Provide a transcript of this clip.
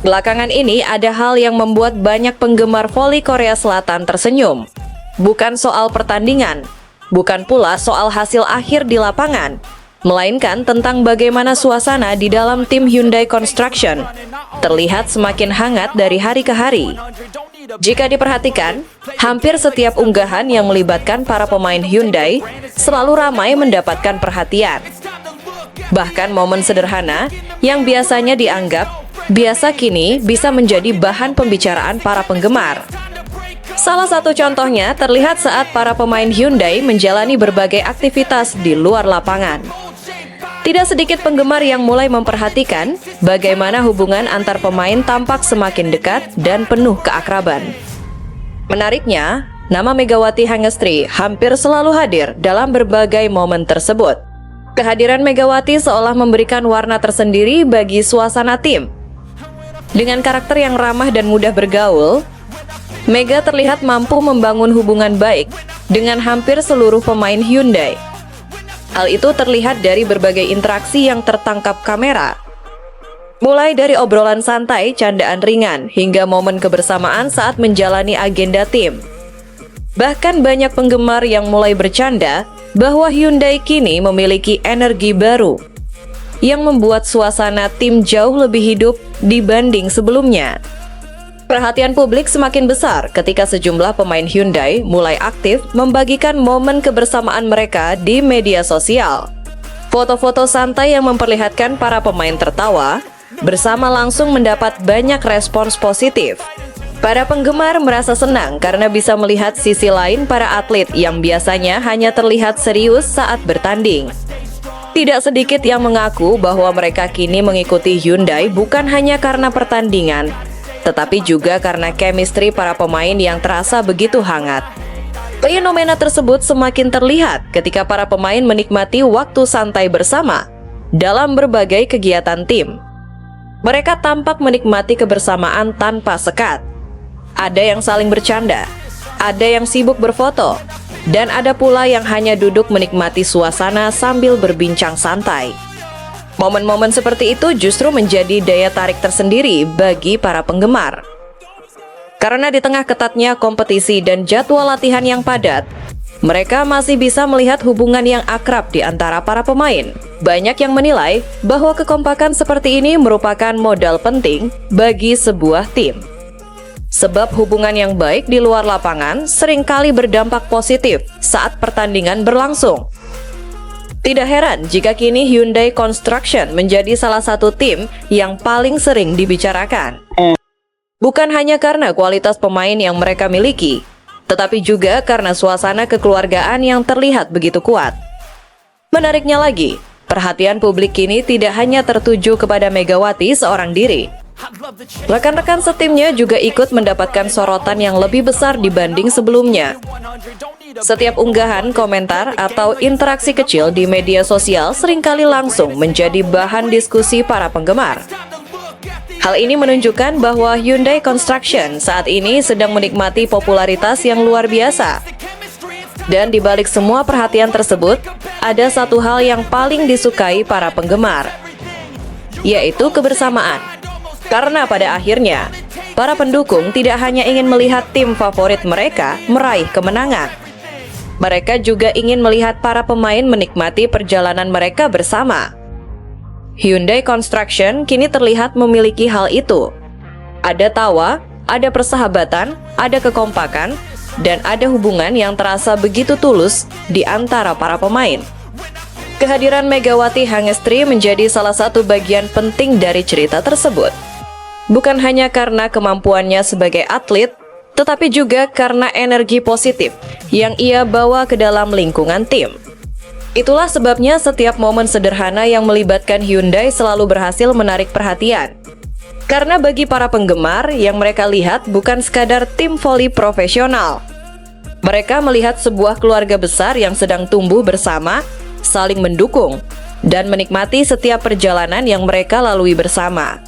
Belakangan ini ada hal yang membuat banyak penggemar voli Korea Selatan tersenyum. Bukan soal pertandingan, bukan pula soal hasil akhir di lapangan, melainkan tentang bagaimana suasana di dalam tim Hyundai Construction terlihat semakin hangat dari hari ke hari. Jika diperhatikan, hampir setiap unggahan yang melibatkan para pemain Hyundai selalu ramai mendapatkan perhatian. Bahkan momen sederhana yang biasanya dianggap biasa kini bisa menjadi bahan pembicaraan para penggemar. Salah satu contohnya terlihat saat para pemain Hyundai menjalani berbagai aktivitas di luar lapangan. Tidak sedikit penggemar yang mulai memperhatikan bagaimana hubungan antar pemain tampak semakin dekat dan penuh keakraban. Menariknya, nama Megawati Hangestri hampir selalu hadir dalam berbagai momen tersebut. Kehadiran Megawati seolah memberikan warna tersendiri bagi suasana tim. Dengan karakter yang ramah dan mudah bergaul, Mega terlihat mampu membangun hubungan baik dengan hampir seluruh pemain Hyundai. Hal itu terlihat dari berbagai interaksi yang tertangkap kamera. Mulai dari obrolan santai, candaan ringan, hingga momen kebersamaan saat menjalani agenda tim. Bahkan banyak penggemar yang mulai bercanda bahwa Hyundai kini memiliki energi baru yang membuat suasana tim jauh lebih hidup dibanding sebelumnya. Perhatian publik semakin besar ketika sejumlah pemain Hyundai mulai aktif membagikan momen kebersamaan mereka di media sosial. Foto-foto santai yang memperlihatkan para pemain tertawa bersama langsung mendapat banyak respons positif. Para penggemar merasa senang karena bisa melihat sisi lain para atlet yang biasanya hanya terlihat serius saat bertanding. Tidak sedikit yang mengaku bahwa mereka kini mengikuti Hyundai bukan hanya karena pertandingan, tetapi juga karena chemistry para pemain yang terasa begitu hangat. Fenomena tersebut semakin terlihat ketika para pemain menikmati waktu santai bersama dalam berbagai kegiatan tim. Mereka tampak menikmati kebersamaan tanpa sekat. Ada yang saling bercanda, ada yang sibuk berfoto, dan ada pula yang hanya duduk menikmati suasana sambil berbincang santai. Momen-momen seperti itu justru menjadi daya tarik tersendiri bagi para penggemar. Karena di tengah ketatnya kompetisi dan jadwal latihan yang padat, mereka masih bisa melihat hubungan yang akrab di antara para pemain. Banyak yang menilai bahwa kekompakan seperti ini merupakan modal penting bagi sebuah tim. Sebab hubungan yang baik di luar lapangan seringkali berdampak positif saat pertandingan berlangsung. Tidak heran jika kini Hyundai Construction menjadi salah satu tim yang paling sering dibicarakan. Bukan hanya karena kualitas pemain yang mereka miliki, tetapi juga karena suasana kekeluargaan yang terlihat begitu kuat. Menariknya lagi, perhatian publik kini tidak hanya tertuju kepada Megawati seorang diri. Rekan-rekan setimnya juga ikut mendapatkan sorotan yang lebih besar dibanding sebelumnya. Setiap unggahan, komentar, atau interaksi kecil di media sosial seringkali langsung menjadi bahan diskusi para penggemar. Hal ini menunjukkan bahwa Hyundai Construction saat ini sedang menikmati popularitas yang luar biasa. Dan di balik semua perhatian tersebut, ada satu hal yang paling disukai para penggemar, yaitu kebersamaan. Karena pada akhirnya, para pendukung tidak hanya ingin melihat tim favorit mereka meraih kemenangan. Mereka juga ingin melihat para pemain menikmati perjalanan mereka bersama. Hyundai Construction kini terlihat memiliki hal itu. Ada tawa, ada persahabatan, ada kekompakan, dan ada hubungan yang terasa begitu tulus di antara para pemain. Kehadiran Megawati Hangestri menjadi salah satu bagian penting dari cerita tersebut. Bukan hanya karena kemampuannya sebagai atlet, tetapi juga karena energi positif yang ia bawa ke dalam lingkungan tim. Itulah sebabnya setiap momen sederhana yang melibatkan Hyundai selalu berhasil menarik perhatian. Karena bagi para penggemar, yang mereka lihat bukan sekadar tim voli profesional. Mereka melihat sebuah keluarga besar yang sedang tumbuh bersama, saling mendukung, dan menikmati setiap perjalanan yang mereka lalui bersama.